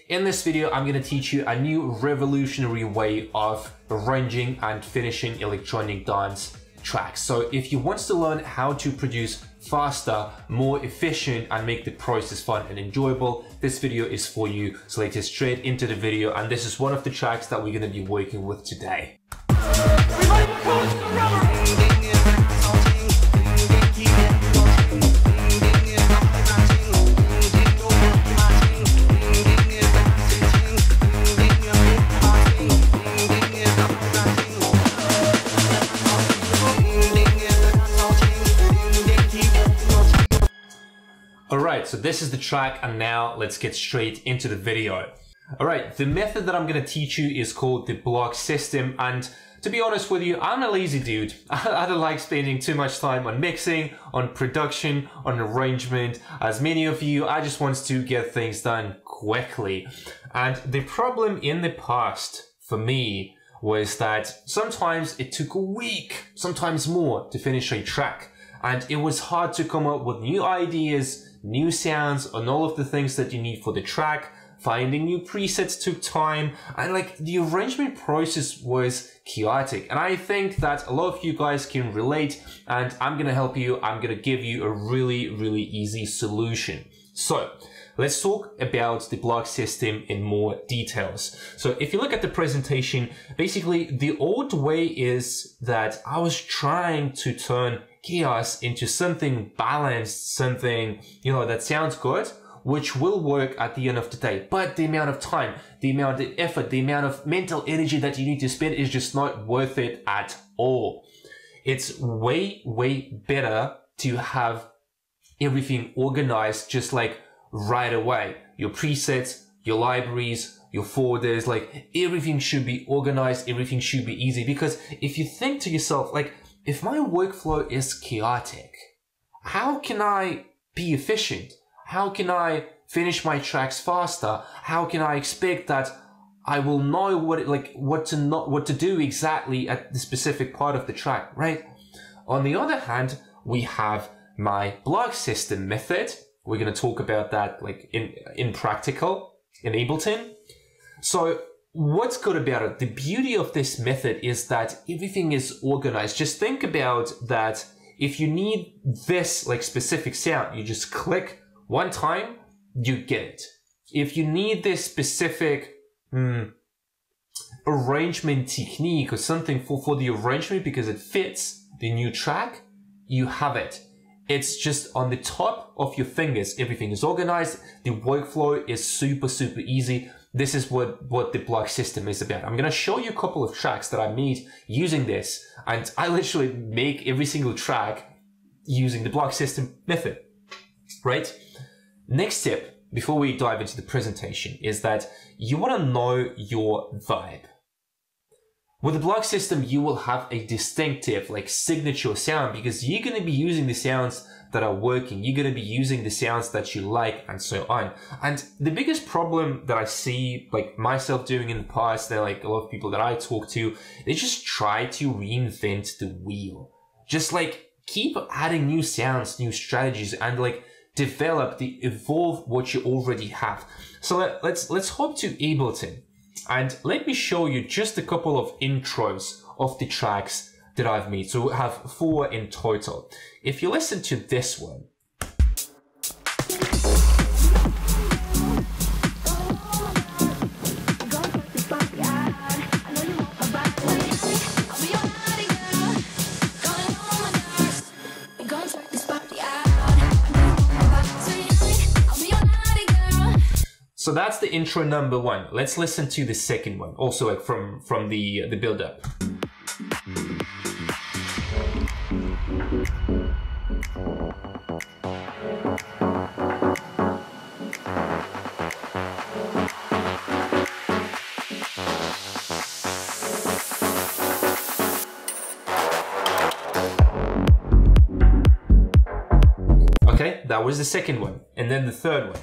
In this video, I'm going to teach you a new revolutionary way of arranging and finishing electronic dance tracks. So if you want to learn how to produce faster, more efficient, and make the process fun and enjoyable, this video is for you. So let's get straight into the video, and this is one of the tracks that we're going to be working with today. Everybody goes to the rubber. Alright, so this is the track, and now let's get straight into the video. Alright, the method that I'm going to teach you is called the block system, and to be honest with you, I'm a lazy dude. I don't like spending too much time on mixing, on production, on arrangement. As many of you, I just want to get things done quickly. And the problem in the past for me was that sometimes it took a week, sometimes more, to finish a track. And it was hard to come up with new ideas, new sounds, and all of the things that you need for the track. Finding new presets took time, and like the arrangement process was chaotic. And I think that a lot of you guys can relate, and I'm gonna help you. I'm gonna give you a really, really easy solution. So let's talk about the block system in more details. So if you look at the presentation, basically the old way is that I was trying to turn chaos into something balanced, something, that sounds good, which will work at the end of the day. But the amount of time, the amount of effort, the amount of mental energy that you need to spend is just not worth it at all. It's way, way better to have everything organized just like right away. Your presets, your libraries, your folders, like everything should be organized, everything should be easy. Because if you think to yourself, like, if my workflow is chaotic, how can I be efficient? How can I finish my tracks faster? How can I expect that I will know what to do exactly at the specific part of the track, right? On the other hand, we have my block system method. We're going to talk about that like in practical, in Ableton. So what's good about it? The beauty of this method is that everything is organized. Just think about that. If you need this like specific sound, you just click one time, you get it. If you need this specific arrangement technique or something for the arrangement because it fits the new track, you have it. It's just on the top of your fingers. Everything is organized. The workflow is super, super easy. This is what the block system is about. I'm going to show you a couple of tracks that I made using this. And I literally make every single track using the block system method, right? Next tip, before we dive into the presentation, is that you want to know your vibe. With the block system, you will have a distinctive, like signature sound because you're going to be using the sounds that are working. You're going to be using the sounds that you like and so on. And the biggest problem that I see like myself doing in the past, there are like a lot of people that I talk to, they just try to reinvent the wheel. Just like keep adding new sounds, new strategies, and like evolve what you already have. So let's hop to Ableton. And let me show you just a couple of intros of the tracks that I've made. So we have 4 in total. If you listen to this one, so that's the intro number 1. Let's listen to the second one, also like from the build-up. Okay, that was the second one, and then the third one.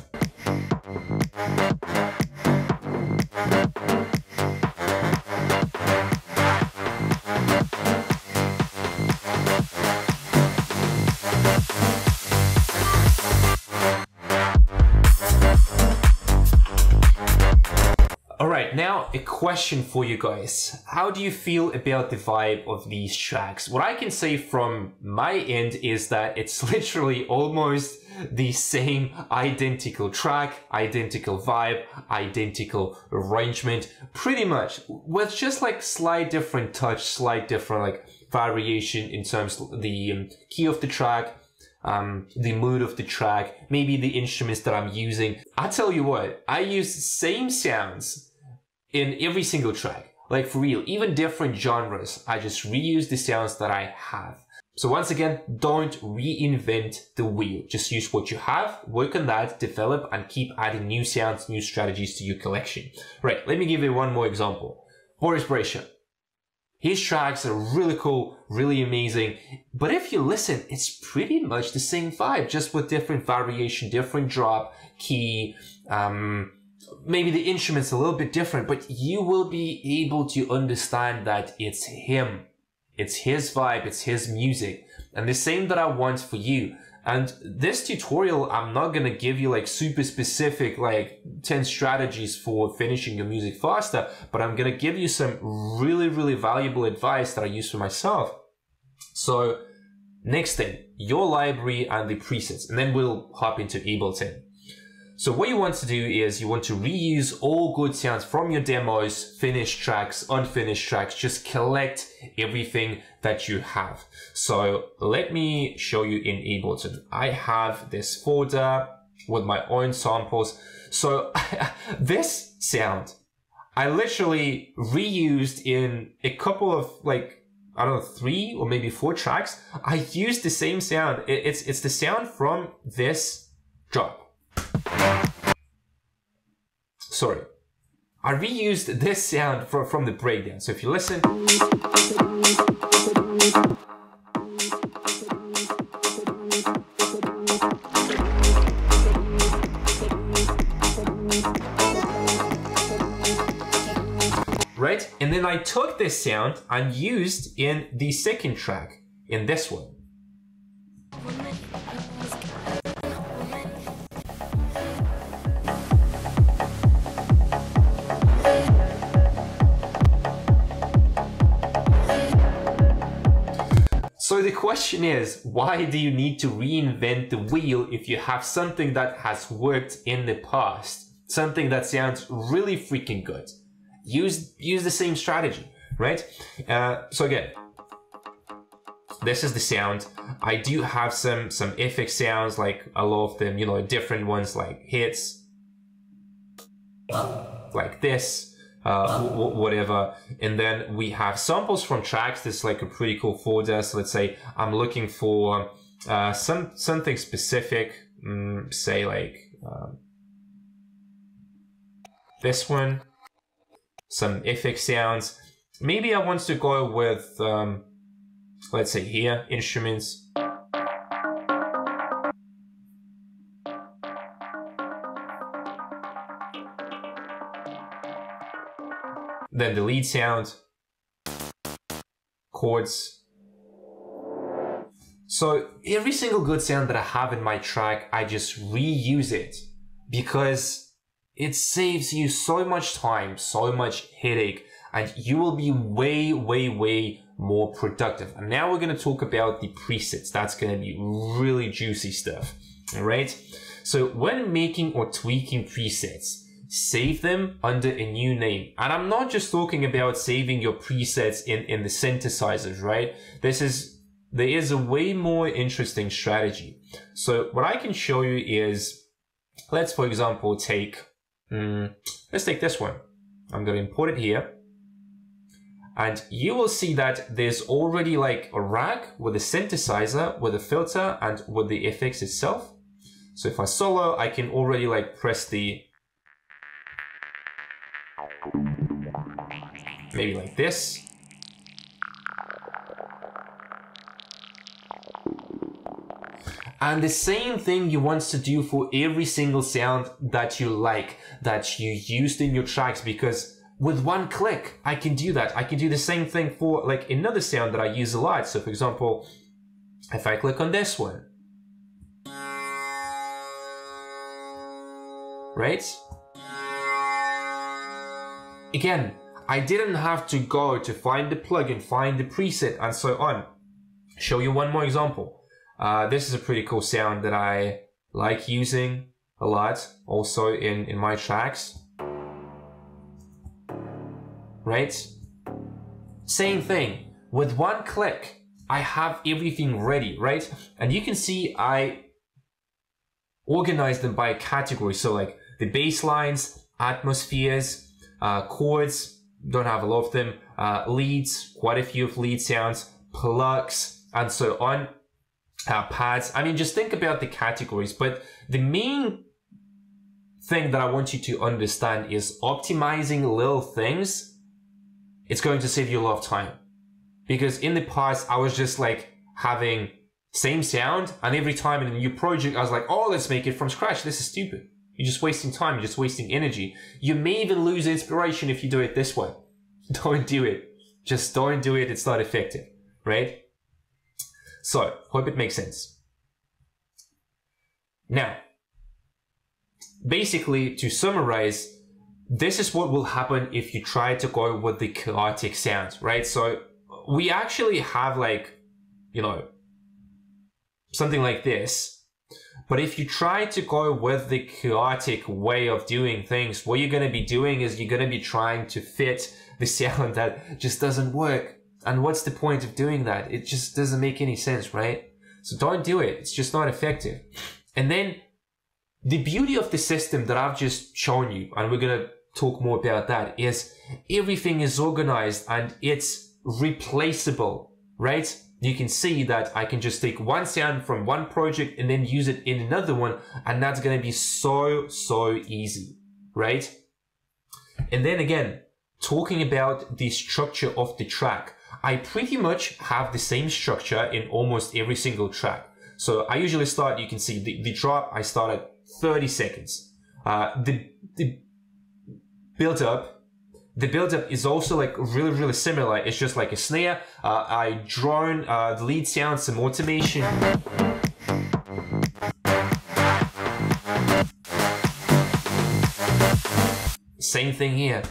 All right, now a question for you guys. How do you feel about the vibe of these tracks? What I can say from my end is that it's literally almost the same identical track, identical vibe, identical arrangement, pretty much, with just like slight different touch, slight different like variation in terms of the key of the track, the mood of the track, maybe the instruments that I'm using. I tell you what, I use the same sounds in every single track, like for real, even different genres. I just reuse the sounds that I have. So once again, don't reinvent the wheel. Just use what you have, work on that, develop, and keep adding new sounds, new strategies to your collection. Right, let me give you one more example. Boris Brejcha. His tracks are really cool, really amazing, but if you listen, it's pretty much the same vibe, just with different variation, different drop, key, maybe the instrument's a little bit different, but you will be able to understand that it's him. It's his vibe, it's his music, and the same that I want for you. And this tutorial, I'm not gonna give you like super specific, like 10 strategies for finishing your music faster, but I'm gonna give you some really, really valuable advice that I use for myself. So next thing, your library and the presets, and then we'll hop into Ableton. So what you want to do is you want to reuse all good sounds from your demos, finished tracks, unfinished tracks, just collect everything that you have. So let me show you in Ableton. I have this folder with my own samples. So this sound, I literally reused in a couple of like, I don't know, 3 or maybe 4 tracks. I used the same sound. It's the sound from this drop. Sorry, I reused this sound from the breakdown. So if you listen, right? And then I took this sound and used in the second track, in this one. So the question is, why do you need to reinvent the wheel if you have something that has worked in the past? Something that sounds really freaking good. Use the same strategy, right? So again, this is the sound. I do have some FX sounds, like a lot of them, you know, different ones like hits, like this. Whatever, and then we have samples from tracks. This is like a pretty cool folder. So let's say I'm looking for something specific, say like this one, some FX sounds. Maybe I want to go with let's say here, instruments. Then the lead sound, chords. So every single good sound that I have in my track, I just reuse it because it saves you so much time, so much headache, and you will be way, way, way more productive. And now we're going to talk about the presets. That's going to be really juicy stuff. All right. So when making or tweaking presets, save them under a new name. And I'm not just talking about saving your presets in the synthesizers, right? There is a way more interesting strategy. So what I can show you is, let's for example take, let's take this one. I'm going to import it here. And you will see that there's already like a rack with a synthesizer, with a filter, and with the FX itself. So if I solo, I can already like press the, maybe like this. And the same thing you want to do for every single sound that you like, that you used in your tracks, because with one click, I can do that. I can do the same thing for like another sound that I use a lot. So for example, if I click on this one, right? again, I didn't have to go to find the plugin, find the preset, and so on. Show you one more example. This is a pretty cool sound that I like using a lot, also in my tracks. Right? Same thing. With one click, I have everything ready, right? And you can see I organized them by category. So like the bass lines, atmospheres, chords, don't have a lot of them, leads, quite a few of lead sounds, plugs, and so on, pads. I mean, just think about the categories. But the main thing that I want you to understand is optimizing little things. It's going to save you a lot of time. Because in the past, I was just like having same sound, and every time in a new project, I was like, oh, let's make it from scratch. This is stupid. You're just wasting time. You're just wasting energy. You may even lose inspiration if you do it this way. Don't do it. Just don't do it. It's not effective, right? So, hope it makes sense. Now, basically, to summarize, this is what will happen if you try to go with the chaotic sound, right? So, we actually have like, you know, something like this. But if you try to go with the chaotic way of doing things, what you're going to be doing is you're going to be trying to fit the sound that just doesn't work. And what's the point of doing that? It just doesn't make any sense, right? So don't do it. It's just not effective. And then the beauty of the system that I've just shown you, and we're going to talk more about that, is everything is organized and it's replaceable, right? You can see that I can just take one sound from one project and then use it in another one. And that's going to be so easy, right? And then again, talking about the structure of the track, I pretty much have the same structure in almost every single track. So I usually start, you can see the drop, I start at 30 seconds. The build up, the build-up is also like really similar. It's just like a snare. I drone the lead sound, some automation. Same thing here.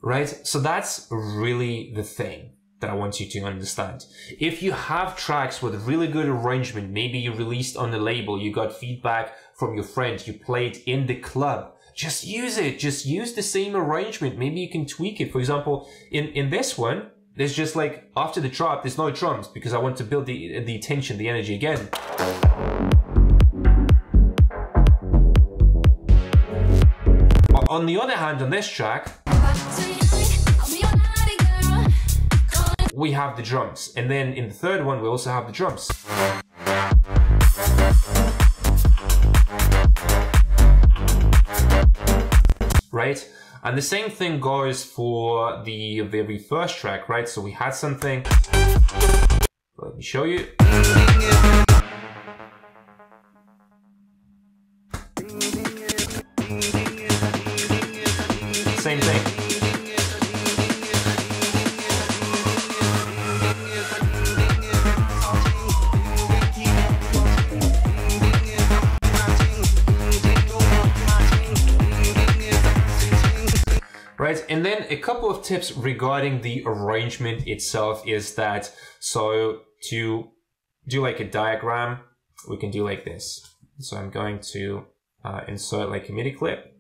Right? So that's really the thing that I want you to understand. If you have tracks with really good arrangement, maybe you released on the label, you got feedback from your friends, you played in the club, just use it. Just use the same arrangement. Maybe you can tweak it. For example, in this one, there's just like, after the drop, there's no drums because I want to build the tension, the energy again. On the other hand, on this track, we have the drums, and then in the third one we also have the drums. Right? And the same thing goes for the very first track, right? So we had something, let me show you. Same thing. Right, and then a couple of tips regarding the arrangement itself is that, so to do like a diagram, we can do like this. So I'm going to insert like a MIDI clip.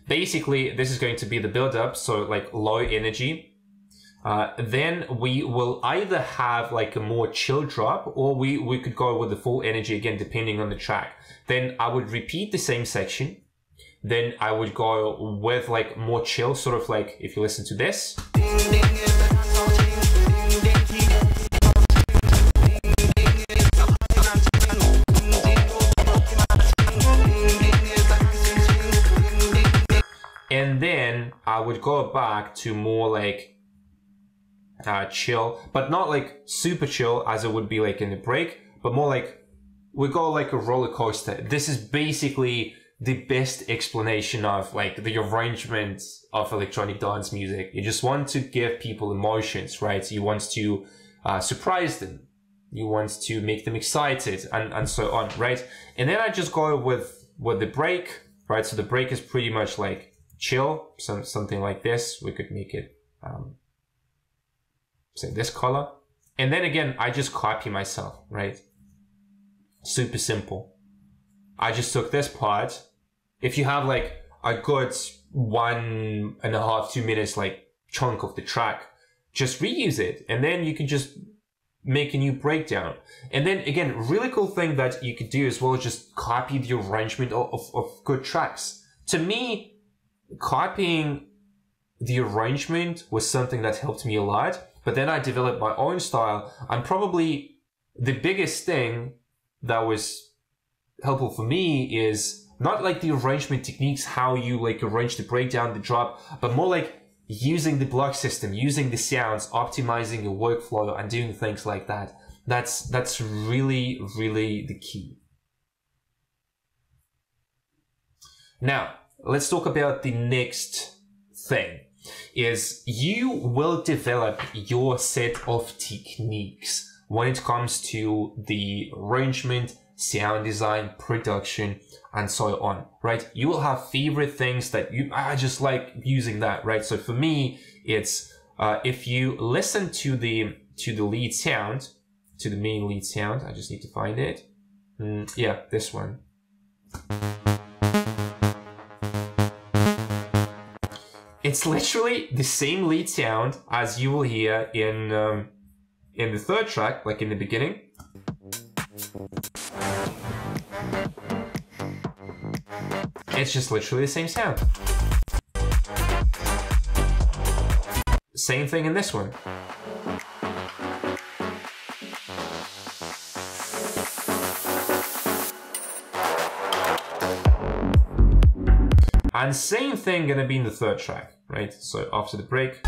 Basically, this is going to be the build-up, so like low energy. Then we will either have like a more chill drop, or we could go with the full energy again, depending on the track. Then I would repeat the same section. Then I would go with like more chill, sort of like if you listen to this. And then I would go back to more like chill, but not like super chill as it would be like in the break, but more like we go like a roller coaster. This is basically the best explanation of like the arrangement of electronic dance music. You just want to give people emotions, right? You want to surprise them. You want to make them excited and so on, right? And then I just go with the break, right? So the break is pretty much like chill, something like this. We could make it, say this color. And then again, I just copy myself, right? Super simple. I just took this part. If you have like a good 1.5, 2 minutes like chunk of the track, just reuse it. And then you can just make a new breakdown. And then again, really cool thing that you could do as well is just copy the arrangement of good tracks. To me, copying the arrangement was something that helped me a lot, but then I developed my own style. And probably the biggest thing that was helpful for me is not like the arrangement techniques, how you like arrange the breakdown, the drop, but more like using the block system, using the sounds, optimizing your workflow and doing things like that. That's really, really the key. Now, let's talk about the next thing. Is you will develop your set of techniques when it comes to the arrangement, sound design, production, and so on, right? You will have favorite things that I just like using that, right? So for me, it's if you listen to the lead sound, to the main lead sound, I just need to find it. Yeah, this one. It's literally the same lead sound as you will hear in the third track, like in the beginning. It's just literally the same sound. Same thing in this one. And same thing gonna be in the third track, right? So after the break.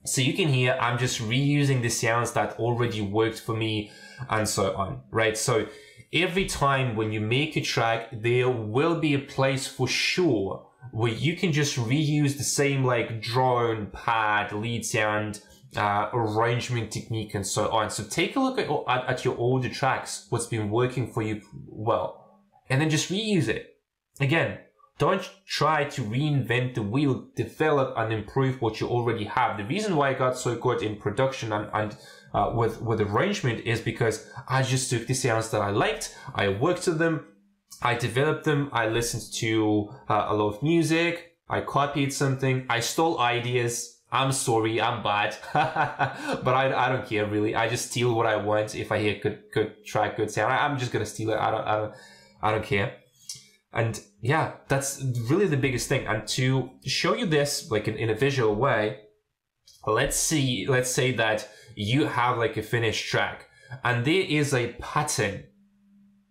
So you can hear I'm just reusing the sounds that already worked for me and so on, right? So every time when you make a track, there will be a place for sure where you can just reuse the same like drone, pad, lead sound, arrangement technique and so on. So take a look at your older tracks, what's been working for you well, and then just reuse it. Again, don't try to reinvent the wheel, develop and improve what you already have. The reason why I got so good in production and with arrangement is because I just took the sounds that I liked, I worked with them, I developed them, I listened to a lot of music, I copied something, I stole ideas. I'm sorry, I'm bad, but I don't care really. I just steal what I want. If I hear good track, good sound, I'm just gonna steal it. I don't care. And yeah, that's really the biggest thing. And to show you this like in a visual way, let's say that you have like a finished track and there is a pattern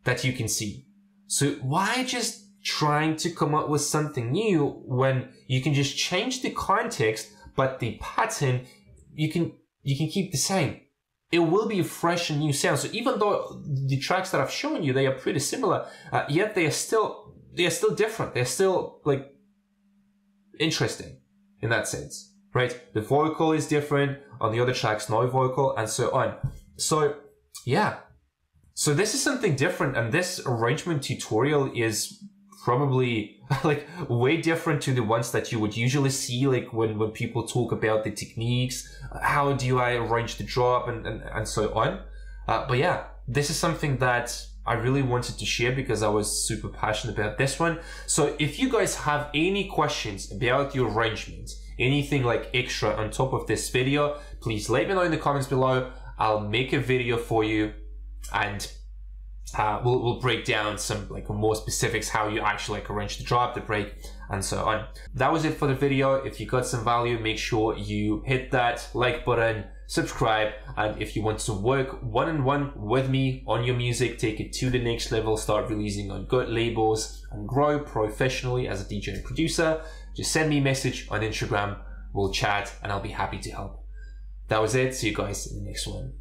that you can see. So why just trying to come up with something new when you can just change the context, but the pattern you can keep the same. It will be a fresh and new sound. So even though the tracks that I've shown you, they are pretty similar, yet they are still different. They're still like interesting in that sense, right? The vocal is different on the other tracks, no vocal and so on. So yeah, so this is something different, and this arrangement tutorial is probably like way different to the ones that you would usually see, like when people talk about the techniques, how do I arrange the drop and so on. But yeah, this is something that I really wanted to share because I was super passionate about this one. So if you guys have any questions about the arrangement, anything like extra on top of this video, please let me know in the comments below. I'll make a video for you, and we'll break down some like more specifics, how you actually like arrange the drop, the break, and so on. That was it for the video. If you got some value, make sure you hit that like button, subscribe, and if you want to work one-on-one with me on your music, take it to the next level, start releasing on good labels, and grow professionally as a DJ and producer, just send me a message on Instagram we'll chat, and I'll be happy to help. That was it. See you guys in the next one.